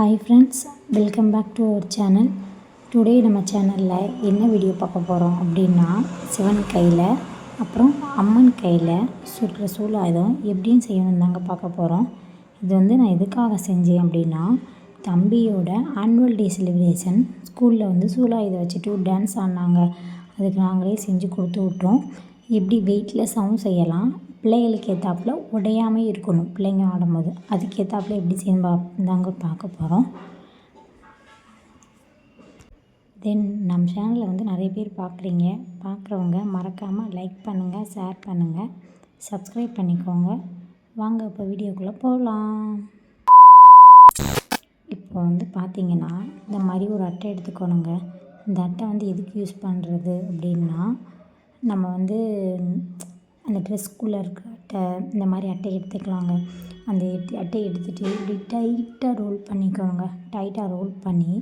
Hi friends, welcome back to our channel. Today நம்ம சேனலில் என்ன வீடியோ பார்க்க போகிறோம் அப்படின்னா, சிவன் கையில் அப்புறம் அம்மன் கையில் சுடுற சூலாயுதம் எப்படின்னு செய்யணும்னு தாங்க பார்க்க போகிறோம். இது நான் எதுக்காக செஞ்சேன் அப்படின்னா, தம்பியோட ஆனுவல் டே செலிப்ரேஷன் ஸ்கூலில் சூலாயுதம் வச்சுட்டு டான்ஸ் ஆடினாங்க. அதுக்கு நாங்களே செஞ்சு கொடுத்து விட்டோம். எப்படி வெயிட்லெஸ்ஸாகவும் செய்யலாம், பிள்ளைகளுக்கு ஏற்றாப்புல உடையாமல் இருக்கணும். பிள்ளைங்க ஆடும்போது அதுக்கேற்றாப்புல எப்படி செய்யணும் தாங்க பார்க்க போகிறோம். தென் நம்ம சேனலில் நிறைய பேர் பார்க்குறவங்க மறக்காமல் லைக் பண்ணுங்கள், ஷேர் பண்ணுங்கள், சப்ஸ்கிரைப் பண்ணிக்கோங்க. வாங்க இப்போ வீடியோக்குள்ளே போகலாம். இப்போ பார்த்திங்கன்னா, இந்த மாதிரி ஒரு அட்டை எடுத்துக்கணுங்க. இந்த அட்டை எதுக்கு யூஸ் பண்ணுறது அப்படின்னா, நம்ம அந்த ட்ரெஸ்க்குள்ளே இருக்கிற அட்டை, இந்த மாதிரி அட்டை எடுத்துக்கலாங்க. அந்த அட்டையை எடுத்துகிட்டு இப்படி டைட்டாக ரோல் பண்ணிக்கணுங்க. டைட்டாக ரோல் பண்ணி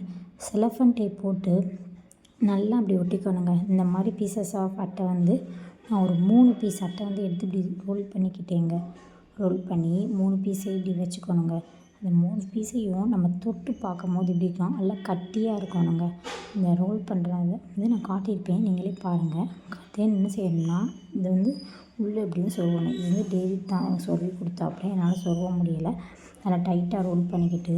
செலஃபன் டேப் போட்டு நல்லா அப்படி ஒட்டிக்கணுங்க. இந்த மாதிரி பீசஸ் ஆஃப் அட்டை நான் ஒரு 3 பீஸ் அட்டை எடுத்து இப்படி ரோல் பண்ணிக்கிட்டேங்க. ரோல் பண்ணி 3 பீஸை இப்படி வச்சுக்கணுங்க. அந்த 3 பீஸையும் நம்ம தொட்டு பார்க்கும்போது இப்படி இருக்கலாம், நல்லா கட்டியாக இருக்கணுங்க. இந்த ரோல் பண்ணுறத நான் காட்டியிருப்பேன், நீங்களே பாருங்கள். தென் என்ன செய்யணும்னா, இது உள்ளே எப்படின்னு சொருகணும். இது டேவிட் தான் எனக்கு சொல்லி கொடுத்தாப்புல, என்னால் சொருக முடியலை. நல்லா டைட்டாக ரோல் பண்ணிக்கிட்டு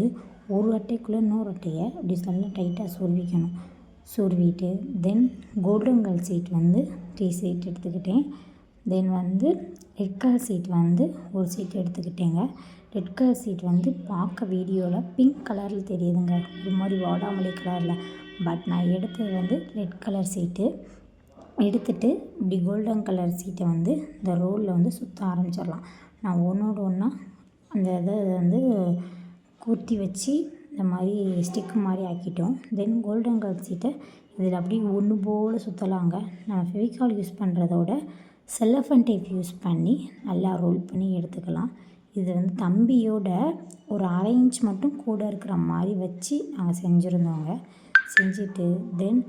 ஒரு அட்டைக்குள்ளே இன்னொரு அட்டையை அப்படி நல்லா டைட்டாக சொருவிக்கணும். சொருவிட்டு தென் கோல்டன் கலர் சீட் 3 சீட் எடுத்துக்கிட்டேன். தென் ரெட் கலர் சீட் ஒரு சீட் எடுத்துக்கிட்டேங்க. ரெட் கலர் சீட் பார்க்க வீடியோவில் பிங்க் கலரில் தெரியுதுங்க, ஒரு மாதிரி வாடாமல்லி கலரில். பட் நான் எடுத்தது ரெட் கலர் சீட்டு. எடுத்துகிட்டு இப்படி கோல்டன் கலர் சீட்டை இந்த ரோலில் சுற்ற ஆரம்பிச்சிடலாம். நான் ஒன்றோடு ஒன்றா அந்த இதை கூட்டி வச்சு இந்த மாதிரி ஸ்டிக்கு மாதிரி ஆக்கிட்டோம். தென் கோல்டன் கலர் சீட்டை இதில் அப்படியே ஒன்று போல் சுற்றலாங்க. நம்ம ஃபெவிகால் யூஸ் பண்ணுறதோட செல்லஃபன் டேப் யூஸ் பண்ணி நல்லா ரோல் பண்ணி எடுத்துக்கலாம். இது தம்பியோட ஒரு 1/2 இன்ச் மட்டும் கூட இருக்கிற மாதிரி வச்சு நாங்கள் செஞ்சுருந்தோங்க. செஞ்சுட்டு தென்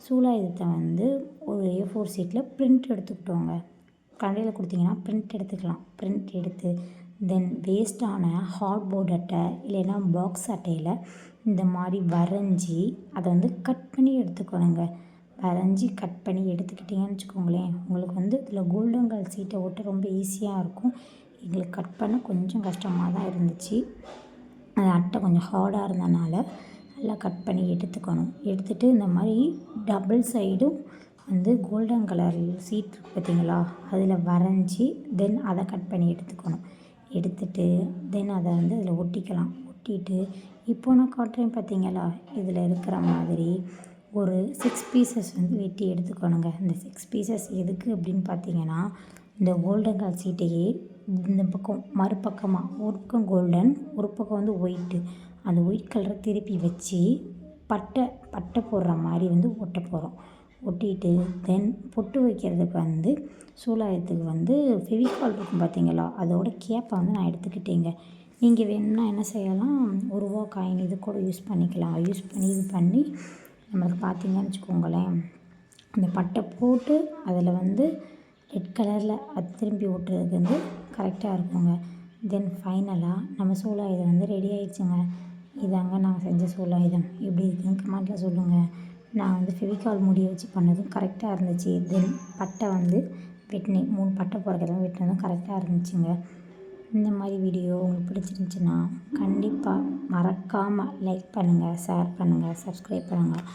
சூலாயுதத்தை ஒரு A4 சீட்டில் பிரிண்ட் எடுத்துக்கிட்டோங்க. கடையில் கொடுத்திங்கன்னா பிரிண்ட் எடுத்துக்கலாம். பிரிண்ட் எடுத்து தென் வேஸ்ட்டான ஹார்ட்போர்ட் அட்டை இல்லைன்னா பாக்ஸ் அட்டையில் இந்த மாதிரி வரைஞ்சி அதை கட் பண்ணி எடுத்துக்கணுங்க. வரைஞ்சி கட் பண்ணி எடுத்துக்கிட்டிங்கன்னு வச்சுக்கோங்களேன், உங்களுக்கு இதில் கோல்டன் கலர் சீட்டை ஒட்ட ரொம்ப ஈஸியாக இருக்கும். எங்களுக்கு கட் பண்ண கொஞ்சம் கஷ்டமாக தான் இருந்துச்சு. அந்த அட்டை கொஞ்சம் ஹார்டாக இருந்தனால நல்லா கட் பண்ணி எடுத்துக்கணும். எடுத்துகிட்டு இந்த மாதிரி டபுள் சைடும் கோல்டன் கலர் சீட் இருக்குது பார்த்தீங்களா, அதில் வரைஞ்சி தென் அதை கட் பண்ணி எடுத்துக்கணும். எடுத்துகிட்டு தென் அதை அதில் ஒட்டிக்கலாம். ஒட்டிட்டு இப்போ நான் காட்டுறேன் பார்த்தீங்களா, இதில் இருக்கிற மாதிரி ஒரு 6 பீசஸ் வெட்டி எடுத்துக்கணுங்க. இந்த 6 பீசஸ் எதுக்கு அப்படின்னு பார்த்தீங்கன்னா, இந்த கோல்டன் கலர் சீட்டையே இந்த பக்கம் மறுபக்கமாக ஒரு பக்கம் கோல்டன், ஒரு பக்கம் ஒயிட்டு, அந்த ஒயிட் கலரை திருப்பி வச்சு பட்டை போடுற மாதிரி ஒட்ட போகிறோம். ஒட்டிட்டு தென் பொட்டு வைக்கிறதுக்கு சூலாயுதத்துக்கு ஃபெவிகால் இருக்கும் பார்த்தீங்களா, அதோட கேப்பை நான் எடுத்துக்கிட்டேங்க. நீங்கள் வேணும்னா என்ன செய்யலாம், ஒரு ரூபா காயின் இது கூட யூஸ் பண்ணிக்கலாம். யூஸ் பண்ணி இது பண்ணி நம்மளுக்கு பார்த்தீங்கன்னு வச்சுக்கோங்களேன், அந்த பட்டை போட்டு அதில் ரெட் கலரில் அது திரும்பி ஓட்டுறதுக்கு கரெக்டாக இருக்குங்க. தென் ஃபைனலாக நம்ம சூலாயுதம் ரெடி ஆகிடுச்சுங்க. இதாங்க நாங்கள் செஞ்ச சூலாயுதம். எப்படி இருக்குதுன்னு கமெண்ட்டில் சொல்லுங்கள். நான் ஃபெவிகால் முடிய வச்சு பண்ணதும் கரெக்டாக இருந்துச்சு. தென் பட்டை வெட்டினேன், 3 பட்டை போடுறதும் வெட்டினதும் கரெக்டாக இருந்துச்சுங்க. இந்த மாதிரி வீடியோ உங்களுக்கு பிடிச்சிருந்துச்சின்னா கண்டிப்பாக மறக்காமல் லைக் பண்ணுங்கள், ஷேர் பண்ணுங்கள், சப்ஸ்கிரைப் பண்ணுங்கள்.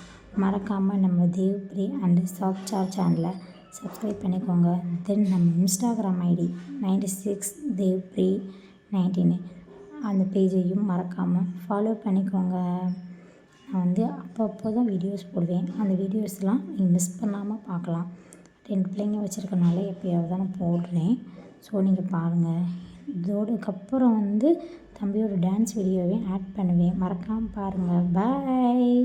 மறக்காமல் நம்ம தேவ்ப்ரி அண்ட் சாஃப்ட்சார் சேனலை சப்ஸ்கிரைப் பண்ணிக்கோங்க. தென் நம்ம இன்ஸ்டாகிராம் ஐடி 96 தேவ்ப்ரி 19 அந்த பேஜையும் மறக்காமல் ஃபாலோ பண்ணிக்கோங்க. நான் அப்பப்போ தான் வீடியோஸ் போடுவேன். அந்த வீடியோஸ்லாம் நீங்கள் மிஸ் பண்ணாமல் பார்க்கலாம். 2 பிள்ளைங்க வச்சுருக்கனால எப்போயாவது தான் நான் போடுறேன். ஸோ நீங்கள் பாருங்கள். இதோடக்கப்புறம் தம்பியோட டான்ஸ் வீடியோவையும் ஆட் பண்ணுவேன், மறக்காமல் பாருங்கள். பாய்.